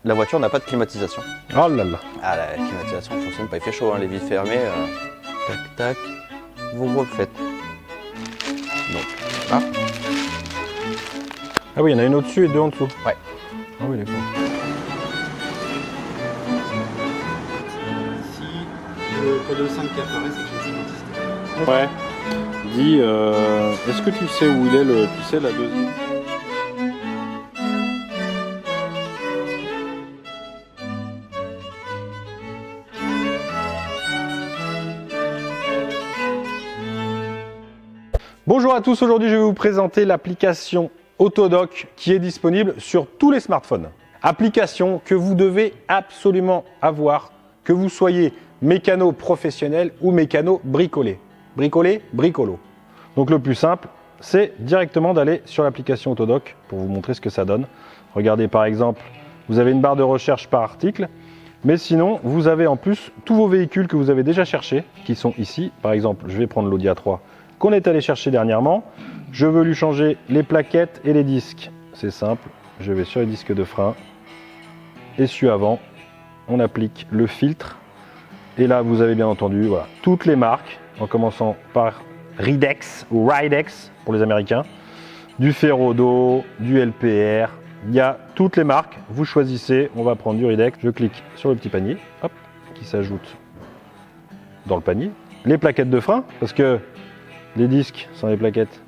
la voiture n'a pas de climatisation. Oh là là. Ah, la climatisation ne fonctionne pas, il fait chaud, hein, les vitres fermées. Tac, tac, vous refaites. Donc, là. Ah oui, il y en a une au-dessus et deux en dessous. Ouais. Ah oui, d'accord. Si le code 5 qui apparaît, c'est que j'ai climatisé. Ouais. Dis, est-ce que tu sais où il est le, tu sais, la deuxième? Bonjour à tous, aujourd'hui je vais vous présenter l'application Autodoc qui est disponible sur tous les smartphones. Application que vous devez absolument avoir, que vous soyez mécano professionnel ou mécano bricolé. Bricolé, bricolo. Donc le plus simple, c'est directement d'aller sur l'application Autodoc pour vous montrer ce que ça donne. Regardez par exemple, vous avez une barre de recherche par article, mais sinon vous avez en plus tous vos véhicules que vous avez déjà cherchés, qui sont ici. Par exemple, je vais prendre l'Audi A3 qu'on est allé chercher dernièrement. Je veux lui changer les plaquettes et les disques. C'est simple, je vais sur les disques de frein, essuie avant, on applique le filtre, et là vous avez bien entendu voilà, toutes les marques, en commençant par Ridex ou Ridex pour les Américains, du Ferrodo, du LPR, il y a toutes les marques, vous choisissez, on va prendre du Ridex, je clique sur le petit panier, hop, qui s'ajoute dans le panier, les plaquettes de frein, parce que les disques sans les plaquettes,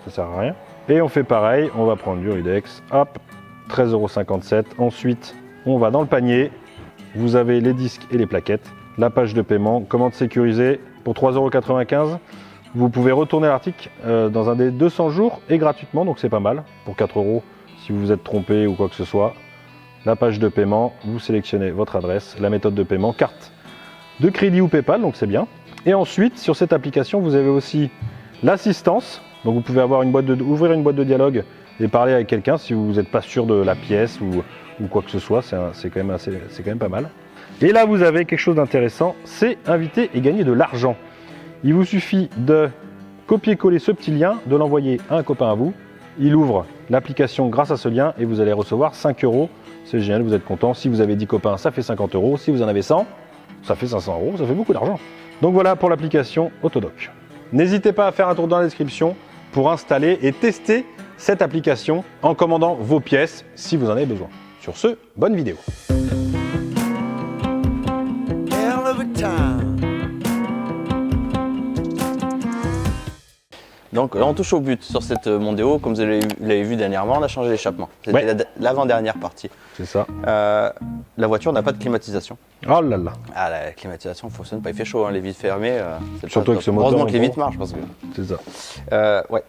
ça sert à rien. Et on fait pareil, on va prendre du Ridex, hop, 13,57 €. Ensuite, on va dans le panier, vous avez les disques et les plaquettes, la page de paiement, commande sécurisée pour 3,95 €. Vous pouvez retourner l'article dans un des 200 jours et gratuitement, donc c'est pas mal, pour 4 € si vous vous êtes trompé ou quoi que ce soit. La page de paiement, vous sélectionnez votre adresse, la méthode de paiement, carte de crédit ou PayPal, donc c'est bien. Et ensuite, sur cette application, vous avez aussi l'assistance. Donc vous pouvez avoir ouvrir une boîte de dialogue et parler avec quelqu'un si vous n'êtes pas sûr de la pièce ou quoi que ce soit. C'est quand même pas mal. Et là, vous avez quelque chose d'intéressant, c'est inviter et gagner de l'argent. Il vous suffit de copier-coller ce petit lien, de l'envoyer à un copain à vous. Il ouvre l'application grâce à ce lien et vous allez recevoir 5 €. C'est génial, vous êtes content. Si vous avez 10 copains, ça fait 50 €. Si vous en avez 100, ça fait 500 €. Ça fait beaucoup d'argent. Donc voilà pour l'application Autodoc. N'hésitez pas à faire un tour dans la description pour installer et tester cette application en commandant vos pièces si vous en avez besoin. Sur ce, bonne vidéo. Donc là on touche au but sur cette Mondeo, comme vous l'avez vu dernièrement, on a changé l'échappement. C'était Ouais. l'avant-dernière partie. C'est ça. La voiture n'a pas de climatisation. Oh là là. Ah, la climatisation ne fonctionne pas, il fait chaud, hein, les vitres fermées. Surtout avec ce moteur. Heureusement que les vitres marchent parce que. C'est ça. Ouais.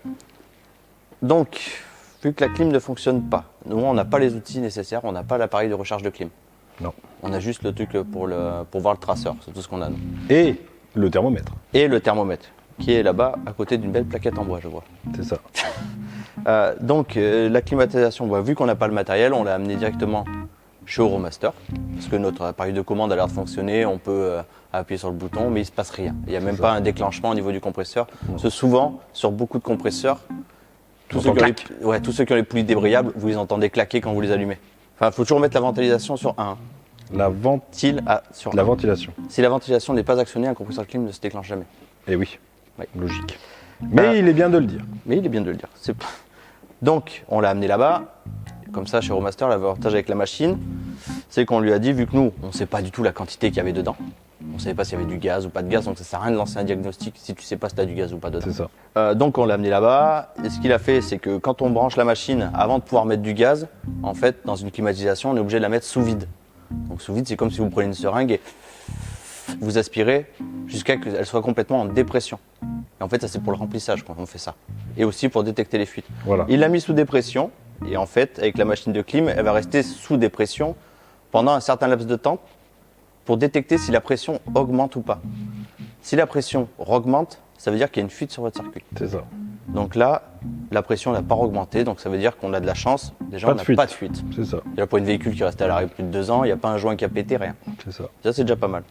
Donc, vu que la clim ne fonctionne pas, nous on n'a pas les outils nécessaires, on n'a pas l'appareil de recharge de clim. Non. On a juste le truc pour voir le traceur, c'est tout ce qu'on a nous. Et le thermomètre. Et le thermomètre, qui est là-bas à côté d'une belle plaquette en bois, je vois. C'est ça. Donc la climatisation, vu qu'on n'a pas le matériel, on l'a amené directement chez Euromaster, parce que notre appareil de commande a l'air de fonctionner, on peut appuyer sur le bouton, mais il ne se passe rien. Il n'y a même pas un déclenchement au niveau du compresseur. Parce que souvent, sur beaucoup de compresseurs, tous ceux qui ont les poulies débrayables, vous les entendez claquer quand vous les allumez. Enfin, il faut toujours mettre la ventilation sur 1. La ventilation. Si la ventilation n'est pas actionnée, un compresseur de clim ne se déclenche jamais. Eh oui, Ouais. logique. Mais il est bien de le dire. Mais il est bien de le dire. Donc, on l'a amené là-bas. Comme ça, chez Euromaster, l'avantage avec la machine, c'est qu'on lui a dit, vu que nous, on ne sait pas du tout la quantité qu'il y avait dedans, on ne savait pas s'il y avait du gaz ou pas de gaz, donc ça ne sert à rien de lancer un diagnostic si tu ne sais pas si tu as du gaz ou pas dedans. C'est ça. Donc on l'a amené là-bas, et ce qu'il a fait, c'est que quand on branche la machine, avant de pouvoir mettre du gaz, en fait, dans une climatisation, on est obligé de la mettre sous vide. Donc sous vide, c'est comme si vous prenez une seringue et vous aspirez jusqu'à ce qu'elle soit complètement en dépression. Et en fait, ça c'est pour le remplissage quand on fait ça. Et aussi pour détecter les fuites. Voilà. Il l'a mis sous dépression, et en fait, avec la machine de clim, elle va rester sous dépression pendant un certain laps de temps pour détecter si la pression augmente ou pas. Si la pression augmente, ça veut dire qu'il y a une fuite sur votre circuit. C'est ça. Donc là, la pression n'a pas augmenté, donc ça veut dire qu'on a de la chance. Déjà, on n'a pas de fuite. C'est ça. Déjà pour une véhicule qui reste à l'arrêt plus de 2 ans, il n'y a pas un joint qui a pété, rien. C'est ça. Ça, c'est déjà pas mal.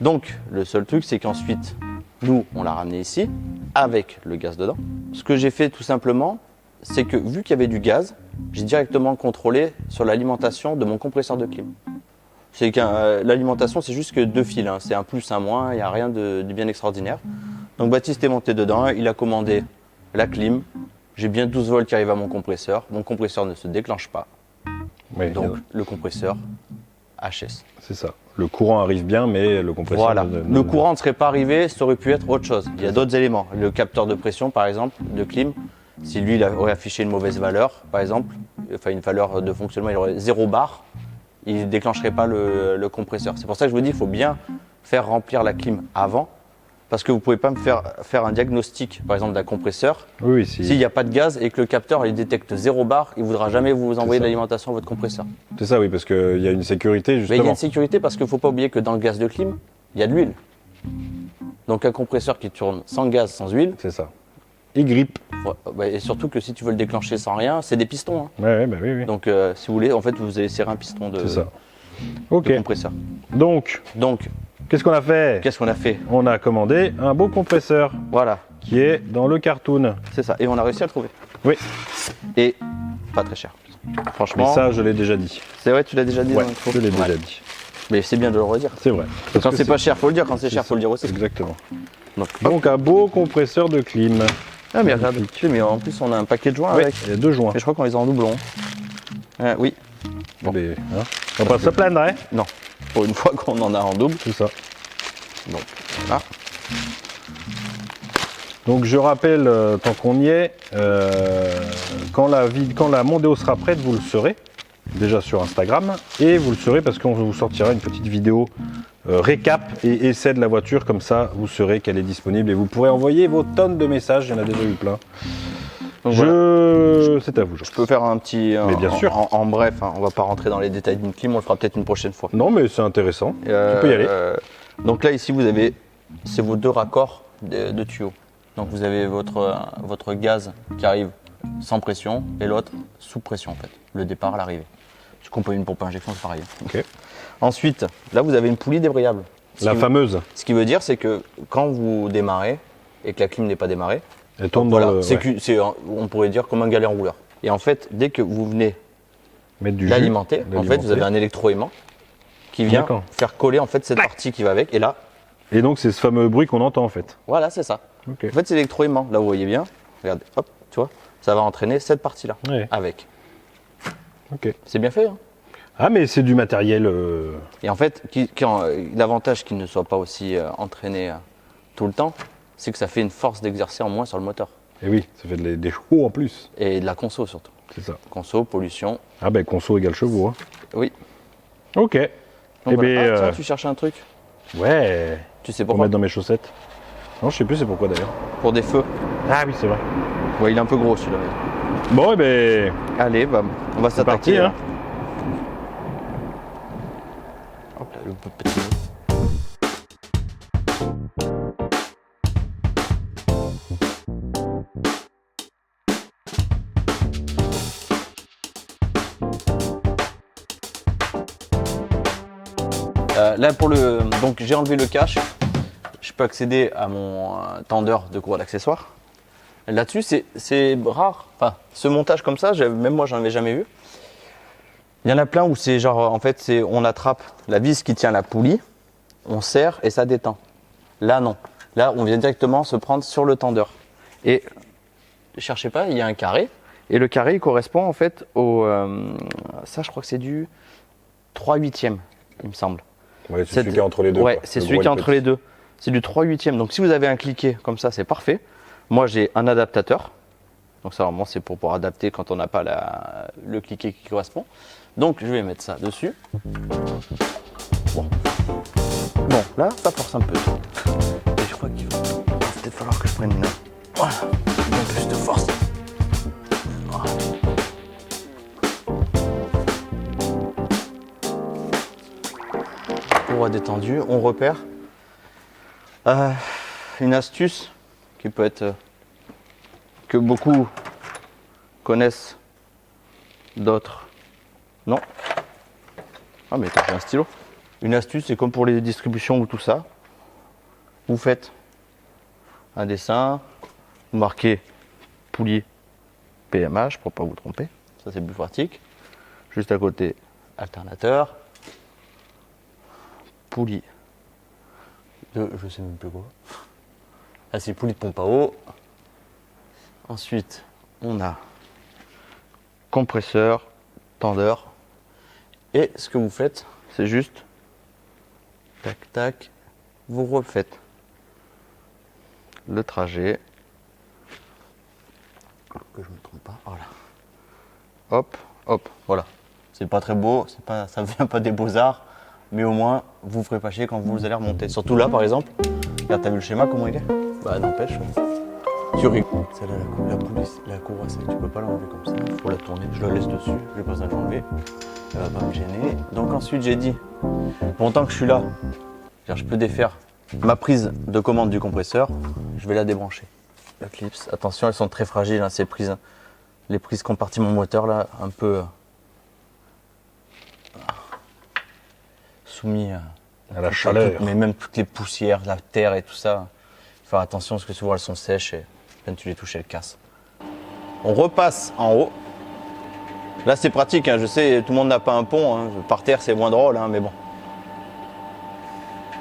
Donc, le seul truc, c'est qu'ensuite, nous, on l'a ramené ici, avec le gaz dedans. Ce que j'ai fait tout simplement, c'est que vu qu'il y avait du gaz, j'ai directement contrôlé sur l'alimentation de mon compresseur de clim. C'est que l'alimentation, c'est juste que 2 fils, hein. C'est un plus, un moins, il n'y a rien de bien extraordinaire. Donc Baptiste est monté dedans, il a commandé la clim. J'ai bien 12 volts qui arrivent à mon compresseur ne se déclenche pas. Oui, Donc le compresseur HS. c'est ça. Le courant arrive bien, mais le compresseur... Voilà. Le courant ne serait pas arrivé, ça aurait pu être autre chose. Il y a d'autres éléments. Le capteur de pression, par exemple, de clim, si lui il aurait affiché une mauvaise valeur, par exemple, enfin une valeur de fonctionnement, il aurait 0 bar, il ne déclencherait pas le compresseur. C'est pour ça que je vous dis qu'il faut bien faire remplir la clim avant, parce que vous ne pouvez pas me faire un diagnostic, par exemple, d'un compresseur. Oui, si. S'il n'y a pas de gaz et que le capteur il détecte 0 bar, il ne voudra jamais vous envoyer de l'alimentation à votre compresseur. C'est ça, oui, parce qu'il y a une sécurité, Mais justement. il y a une sécurité parce qu'il ne faut pas oublier que dans le gaz de clim, il y a de l'huile. Donc un compresseur qui tourne sans gaz, sans huile, C'est ça. Il grippe. et surtout que si tu veux le déclencher sans rien, c'est des pistons. Hein. Ouais, bah oui, oui. Donc si vous voulez, en fait, vous allez serrer un piston de, C'est ça. de Ok. compresseur. Donc, Donc, qu'est-ce qu'on a fait? qu'est-ce qu'on a fait? On a commandé un beau compresseur Voilà, qui est dans le cartoon. c'est ça. Et on a réussi à le trouver. Oui, Et pas très cher. mais Franchement, ça, je l'ai déjà dit. c'est vrai, tu l'as déjà dit Ouais, dans l'intro. je l'ai déjà Ouais. dit. Mais c'est bien de le redire. C'est vrai. Parce Quand que c'est pas cher, faut le dire. Quand c'est cher, faut le dire aussi. Exactement. Donc, Donc, un beau compresseur de clim. ah mais regarde, mais en plus on a un paquet de joints Oui, avec. il y a 2 joints. Et je crois qu'on les a en doublon. Oui, Bon. Mais, hein, on va pas se plaindre, hein? non. Pour une fois qu'on en a en double. C'est ça. Donc, voilà. Donc je rappelle, tant qu'on y est, quand la Mondeo sera prête, vous le saurez, déjà sur Instagram, et vous le saurez parce qu'on vous sortira une petite vidéo récap et essai de la voiture, comme ça vous saurez qu'elle est disponible et vous pourrez envoyer vos tonnes de messages, il y en a déjà eu plein. Donc, voilà. C'est à vous, Je peux faire un petit. Mais bien sûr. En bref, hein, on va pas rentrer dans les détails d'une clim, on le fera peut-être une prochaine fois. Non mais c'est intéressant, tu peux y aller. Donc là, ici, vous avez. C'est vos 2 raccords de tuyaux. Donc vous avez votre gaz qui arrive sans pression et l'autre sous pression en fait. Le départ à l'arrivée. C'est qu'on peut une pompe à injection, c'est pareil. Ok. Ensuite, là vous avez une poulie débrayable. La fameuse, Ce qui veut dire c'est que quand vous démarrez et que la clim n'est pas démarrée, elle tourne voilà, dans le... on pourrait dire comme un galet enrouleur. Et en fait, dès que vous venez mettre du jus, l'alimenter, en fait vous avez un électroaimant qui vient D'accord. faire coller en fait cette partie qui va avec. Et là, Et donc c'est ce fameux bruit qu'on entend en fait. voilà, c'est ça. Ok. En fait, c'est l'électroaimant. Là, vous voyez bien. Regardez, hop, tu vois, ça va entraîner cette partie-là Ouais. avec. Ok. C'est bien fait. Hein. Ah mais c'est du matériel... Et en fait, l'avantage qu'il ne soit pas aussi entraîné tout le temps, c'est que ça fait une force d'exercer en moins sur le moteur. Et oui, ça fait des chevaux en plus, Et de la conso surtout. c'est ça. Conso, pollution. Ah ben conso égale chevaux. Hein. Oui. Ok. Donc, Eh voilà. ben, Ah, tiens, tu cherches un truc. ouais. Tu sais Pour pourquoi? mettre dans mes chaussettes. Non, je sais plus c'est pourquoi d'ailleurs. Pour des feux. Ah oui, c'est vrai. Ouais, il est un peu gros celui-là. Bon, eh ben, Allez, bah, on va c'est parti. s'attaquer. Hein. Hop là, le petit mot. Là donc j'ai enlevé le cache, je peux accéder à mon tendeur de courroie d'accessoires. Là-dessus c'est rare, enfin ce montage comme ça, même moi j'en avais jamais vu. Il y en a plein où c'est genre en fait on attrape la vis qui tient la poulie, on serre et ça détend. Là non, là on vient directement se prendre sur le tendeur. Et cherchez pas, il y a un carré et le carré il correspond en fait au ça je crois que c'est du 3/8e il me semble. Ouais, c'est celui qui est entre les deux. Ouais, quoi. c'est Le celui gros qui est et le entre les deux. C'est du 3/8e. Donc si vous avez un cliquet comme ça, c'est parfait. Moi j'ai un adaptateur. Donc ça vraiment c'est pour pouvoir adapter quand on n'a pas le cliquet qui correspond. Donc je vais mettre ça dessus. Bon, là ça force un peu. Et je crois qu'il va peut-être falloir que je prenne une. Voilà, un peu plus de force. Voilà. Courroie détendue, on repère. Une astuce qui peut être que beaucoup connaissent, d'autres non. Ah mais attends, j'ai un stylo. Une astuce, c'est comme pour les distributions ou tout ça. Vous faites un dessin, vous marquez poulie PMH pour pas vous tromper. Ça c'est plus pratique. Juste à côté, alternateur. Poulie de, je sais même plus quoi. Là c'est poulie de pompe à eau. Ensuite, on a compresseur, tendeur. Et ce que vous faites, c'est juste tac tac, vous refaites le trajet. Que je me trompe pas, voilà. Hop, hop, voilà. C'est pas très beau, c'est pas, ça vient pas des beaux-arts, mais au moins vous ne ferez pas chier quand vous allez remonter. Surtout là par exemple, là t'as vu le schéma comment il est? Bah n'empêche, tu rigoles. Celle-là, la courroie sec, tu peux pas l'enlever comme ça, il faut la tourner. Je la laisse dessus, j'ai pas besoin de l'enlever. Elle va pas me gêner. Donc ensuite j'ai dit, bon tant que je suis là, je peux défaire ma prise de commande du compresseur, je vais la débrancher. La clips, attention, elles sont très fragiles, hein, ces prises. Les prises compartiment moteur là, un peu soumis à la chaleur. Mais même toutes les poussières, la terre et tout ça. Faut faire attention parce que souvent elles sont sèches et quand tu les touches, elles cassent. On repasse en haut. Là c'est pratique, hein, je sais, tout le monde n'a pas un pont. Hein. Par terre c'est moins drôle, hein, mais bon.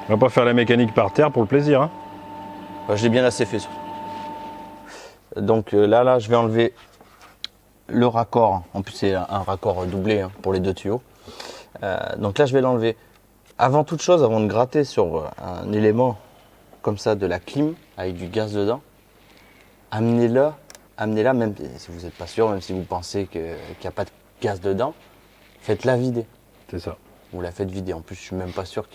On va pas faire la mécanique par terre pour le plaisir. Hein. Bah, j'ai bien assez fait. Donc là, je vais enlever le raccord. En plus, c'est un raccord doublé hein, pour les deux tuyaux. Donc là, je vais l'enlever. Avant toute chose, avant de gratter sur un élément comme ça de la clim avec du gaz dedans, amenez-la, même si vous n'êtes pas sûr, même si vous pensez qu'il n'y a pas de gaz dedans, faites-la vider. C'est ça. Vous la faites vider. En plus, je suis même pas sûr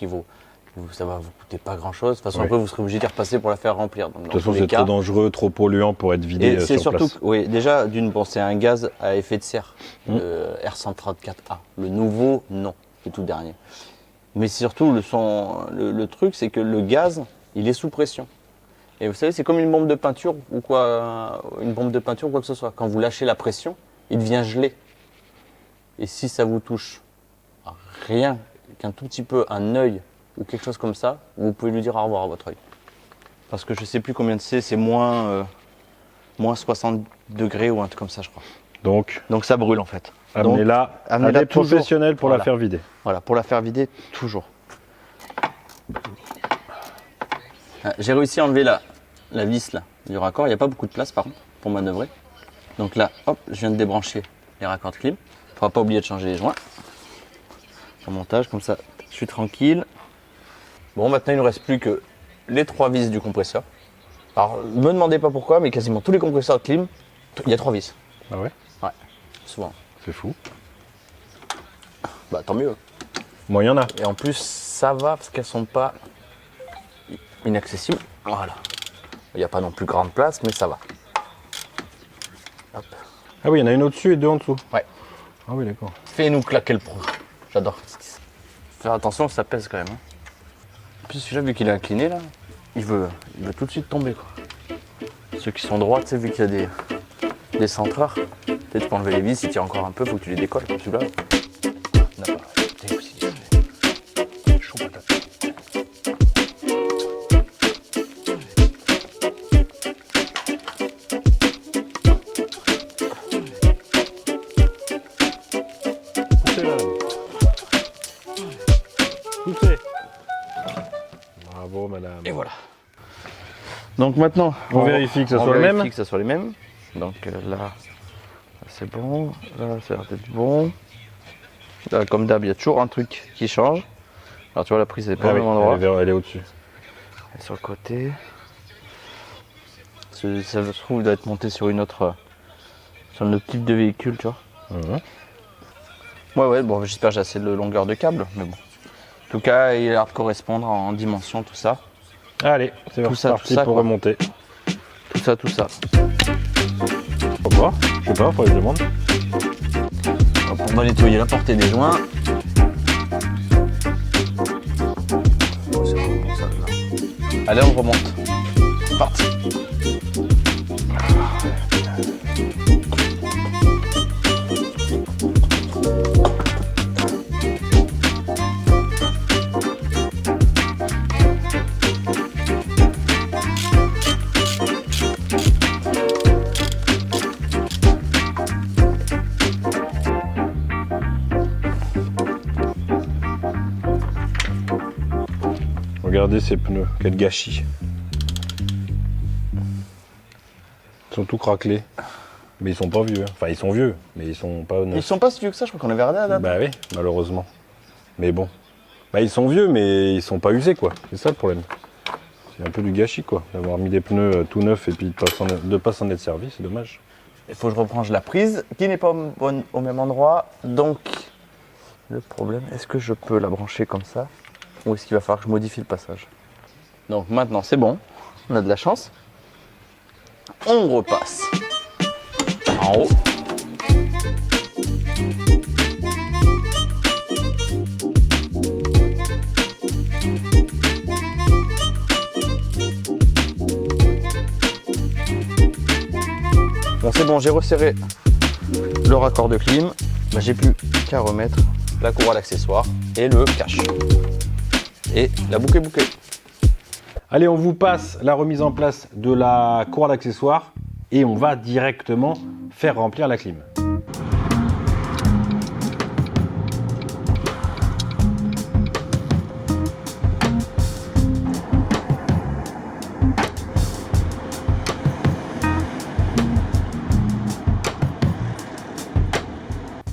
ça va vous coûter pas grand chose. De toute façon, Oui. après, vous serez obligé d'y repasser pour la faire remplir. Donc, De toute façon, c'est trop dangereux, trop polluant pour être vidé et c'est sur surtout, place. oui, déjà, c'est un gaz à effet de serre, le R134A. Le nouveau, non, le tout dernier. Mais surtout, le truc, c'est que le gaz, il est sous pression. Et vous savez, c'est comme une bombe de peinture ou quoi, que ce soit. Quand vous lâchez la pression, il devient gelé. Et si ça vous touche rien qu'un tout petit peu, un œil ou quelque chose comme ça, vous pouvez lui dire au revoir à votre œil. Parce que je sais plus combien c'est moins 60 degrés ou un truc comme ça, je crois. Donc ça brûle en fait. amenez-la à des toujours. professionnels pour Voilà. la faire vider. Voilà, pour la faire vider, toujours. J'ai réussi à enlever la vis là, du raccord. Il n'y a pas beaucoup de place par contre pour manœuvrer. Donc là, hop, je viens de débrancher les raccords de clim. Il ne faudra pas oublier de changer les joints. En montage, comme ça, je suis tranquille. Bon, maintenant il ne nous reste plus que les 3 vis du compresseur. Alors, ne me demandez pas pourquoi, mais quasiment tous les compresseurs de clim, il y a 3 vis. Ah ouais? Ouais, souvent. C'est fou. Bah tant mieux. Moi, il y en a. Et en plus, ça va parce qu'elles sont pas inaccessibles. Voilà. Il n'y a pas non plus grande place, mais ça va. Hop. Ah oui, il y en a une au-dessus et deux en dessous. Ouais. Ah oui, d'accord. Fais-nous claquer le pro. J'adore. Faire attention, ça pèse quand même. Hein. En plus, celui-là, vu qu'il est incliné, là, il veut tout de suite tomber. Quoi. Ceux qui sont droits, tu sais, vu qu'il y a des centreurs, peut-être tu peux enlever les vis, si tu tires encore un peu, il faut que tu les décolles. Celui-là, on n'a pas. T'es aussi chaud patate. Poussez, madame. Poussez. Bravo, madame. Et voilà. Donc maintenant, On vérifie que ça soit le vérifie même. que ça soit les mêmes. Donc là, c'est bon. Là, ça a l'air d'être bon. Là, comme d'hab, il y a toujours un truc qui change. Alors tu vois, la prise n'est pas Ah au oui, même endroit. elle est au-dessus. Elle est sur le côté. Ça se trouve doit être monté sur sur notre type de véhicule, tu vois. Mhm. Ouais, bon, j'espère que j'ai assez de longueur de câble, mais bon. En tout cas, il a l'air de correspondre en dimension, tout ça. Allez, c'est Tout ça, parti tout ça, pour quoi. remonter. Tout ça. Pourquoi? Je sais pas, faudrait que je demande. Hop, on va nettoyer la portée des joints. Oh, c'est bon, ça, là. Allez, on remonte. C'est parti. Regardez ces pneus, quel gâchis. Ils sont tout craquelés. Mais ils sont pas vieux. Enfin, ils sont vieux, mais ils sont pas neufs. Ils sont pas si vieux que ça, je crois qu'on avait regardé à date. Bah oui, malheureusement. Mais bon. Bah ils sont vieux, mais ils sont pas usés, quoi. C'est ça le problème. C'est un peu du gâchis, quoi. D'avoir mis des pneus tout neufs et puis de pas s'en être servi, c'est dommage. Il faut que je rebranche la prise qui n'est pas au même endroit. Donc, le problème, est-ce que je peux la brancher comme ça ou est-ce qu'il va falloir que je modifie le passage? Donc maintenant, c'est bon. On a de la chance. On repasse en haut. Bon, c'est bon, j'ai resserré le raccord de clim. Bah, j'ai plus qu'à remettre la courroie d'accessoires et le cache. Et la boucle est bouclée. Allez, on vous passe la remise en place de la courroie d'accessoires et on va directement faire remplir la clim.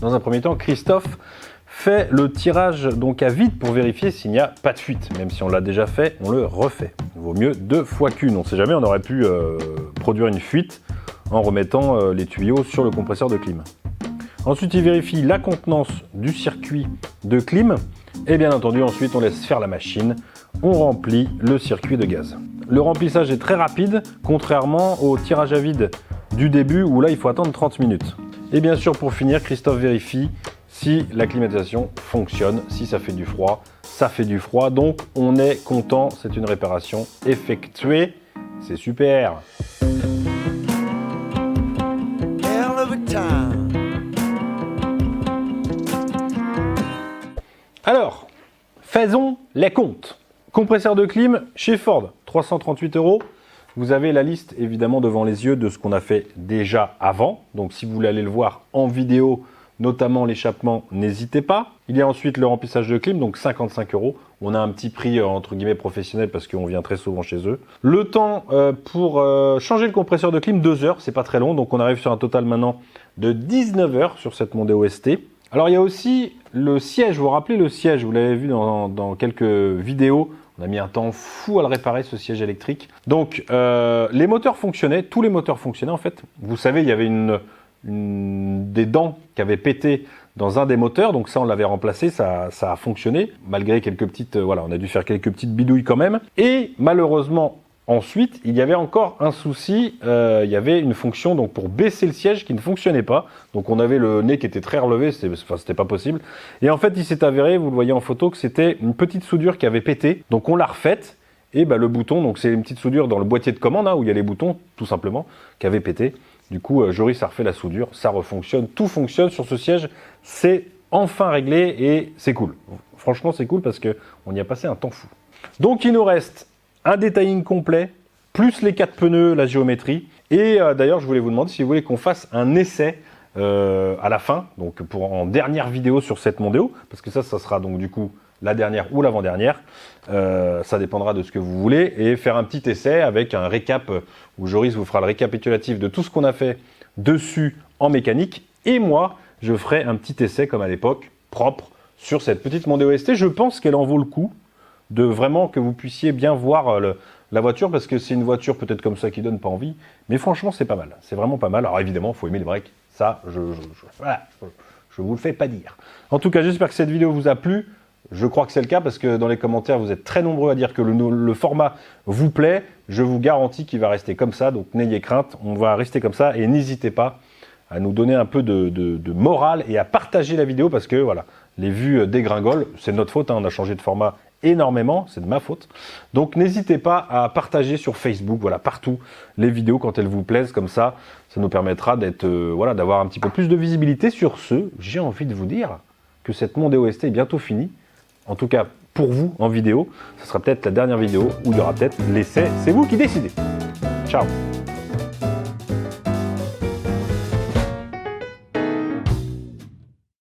Dans un premier temps, Christophe fait le tirage donc à vide pour vérifier s'il n'y a pas de fuite. Même si on l'a déjà fait, on le refait. Il vaut mieux 2 fois qu'une. On ne sait jamais, on aurait pu produire une fuite en remettant les tuyaux sur le compresseur de clim. Ensuite, il vérifie la contenance du circuit de clim. Et bien entendu, ensuite, on laisse faire la machine. On remplit le circuit de gaz. Le remplissage est très rapide, contrairement au tirage à vide du début où là, il faut attendre 30 minutes. Et bien sûr, pour finir, Christophe vérifie si la climatisation fonctionne, si ça fait du froid, ça fait du froid. Donc, on est content, c'est une réparation effectuée. C'est super. Alors, faisons les comptes. Compresseur de clim chez Ford, 338 €. Vous avez la liste évidemment devant les yeux de ce qu'on a fait déjà avant. Donc si vous voulez aller le voir en vidéo, notamment l'échappement, n'hésitez pas. Il y a ensuite le remplissage de clim, donc 55 €. On a un petit prix entre guillemets professionnel parce qu'on vient très souvent chez eux. Le temps pour changer le compresseur de clim, 2 heures, c'est pas très long. Donc on arrive sur un total maintenant de 19 heures sur cette Mondeo ST. Alors il y a aussi le siège, vous vous rappelez le siège, vous l'avez vu dans quelques vidéos. On a mis un temps fou à le réparer, ce siège électrique. Donc, les moteurs fonctionnaient, tous les moteurs fonctionnaient en fait. Vous savez, il y avait des dents qui avaient pété dans un des moteurs, donc ça, on l'avait remplacé, ça a fonctionné, malgré quelques petites, voilà, on a dû faire quelques petites bidouilles quand même. Et malheureusement, ensuite, il y avait encore un souci, il y avait une fonction donc pour baisser le siège qui ne fonctionnait pas. Donc on avait le nez qui était très relevé, c'était pas possible. Et en fait, il s'est avéré, vous le voyez en photo, que c'était une petite soudure qui avait pété. Donc on l'a refaite et bah, le bouton, donc c'est une petite soudure dans le boîtier de commande hein, où il y a les boutons, tout simplement, qui avait pété. Du coup, Joris a refait la soudure, ça refonctionne, tout fonctionne sur ce siège. C'est enfin réglé et c'est cool. Franchement, c'est cool parce que on y a passé un temps fou. Donc il nous reste un detailing complet, plus les 4 pneus, la géométrie. Et d'ailleurs, je voulais vous demander si vous voulez qu'on fasse un essai à la fin, donc en dernière vidéo sur cette Mondeo, parce que ça sera donc du coup la dernière ou l'avant-dernière. Ça dépendra de ce que vous voulez. Et faire un petit essai avec un récap où Joris vous fera le récapitulatif de tout ce qu'on a fait dessus en mécanique. Et moi, je ferai un petit essai comme à l'époque, propre, sur cette petite Mondeo ST. Je pense qu'elle en vaut le coup. De vraiment que vous puissiez bien voir la voiture, parce que c'est une voiture peut-être comme ça qui donne pas envie, mais franchement c'est pas mal, c'est vraiment pas mal. Alors évidemment il faut aimer les breaks, ça voilà, je vous le fais pas dire. En tout cas j'espère que cette vidéo vous a plu, je crois que c'est le cas parce que dans les commentaires vous êtes très nombreux à dire que le format vous plaît, je vous garantis qu'il va rester comme ça, donc n'ayez crainte, on va rester comme ça et n'hésitez pas à nous donner un peu de morale et à partager la vidéo parce que voilà, les vues dégringolent, c'est de notre faute, hein, on a changé de format énormément, c'est de ma faute. Donc n'hésitez pas à partager sur Facebook, voilà, partout les vidéos quand elles vous plaisent, comme ça nous permettra d'être voilà, d'avoir un petit peu plus de visibilité. Sur ce, j'ai envie de vous dire que cette Mondeo ST est bientôt finie. En tout cas, pour vous en vidéo, ce sera peut-être la dernière vidéo où il y aura peut-être l'essai, c'est vous qui décidez. Ciao.